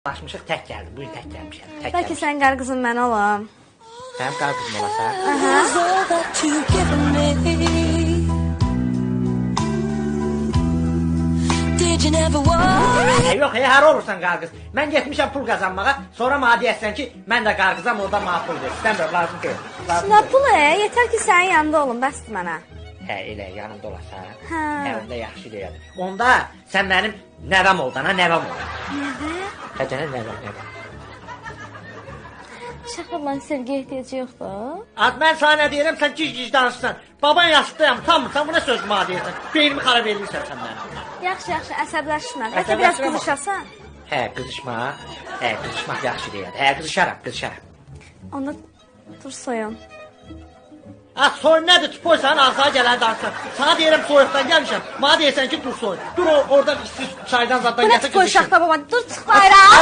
Başmışıq, tək gəldim. Bugün tək gəlmişəm. Tək Bəlkə sən qar qızın mən olam. Sənin qar qızın olasan. Yox, hər olursan qar qız. Mən getmişəm pul qazanmağa, sonra mənə deyəsən ki, mən də qar qızam, orada mənə pul ver. İstəmirəm, lazım deyil. Nə pulu? Yetər ki, sənin yanında olum, bəsdir mənə. Hə, elə yanımda olasan. Hə. Hə, onda yaxşı deyil. Onda sən mənim nəvəm oldun, ha, nəvəm oldun. Nəvə? Hə, canım, nəvəm. Uşaqlarla sevgiyə ehtiyacı yoxdur. Mən sana nə deyirəm, sən gic-gic danışırsan. Baban yaşlıdayam, utanmırsan, bu nə söz mənə deyirsən? Beynimi xarab edirsən sən mənim. Yaxşı, əsəbləşmə. Bəlkə biraz qızışasan. Hə, qızışmaq yaxşı deyil. Hə, qızışaram. Onda dur soyun. Soyun nədir? Poysan, ağzına gələn danışsan. Sana deyirəm soyuqdan gəlmişəm. Mənə deyirsən ki, dur soyun. Dur orada çaydan zaddan Bu nə gətir qoy qızışın. uşaqda baba? Dur çıx bayrağa.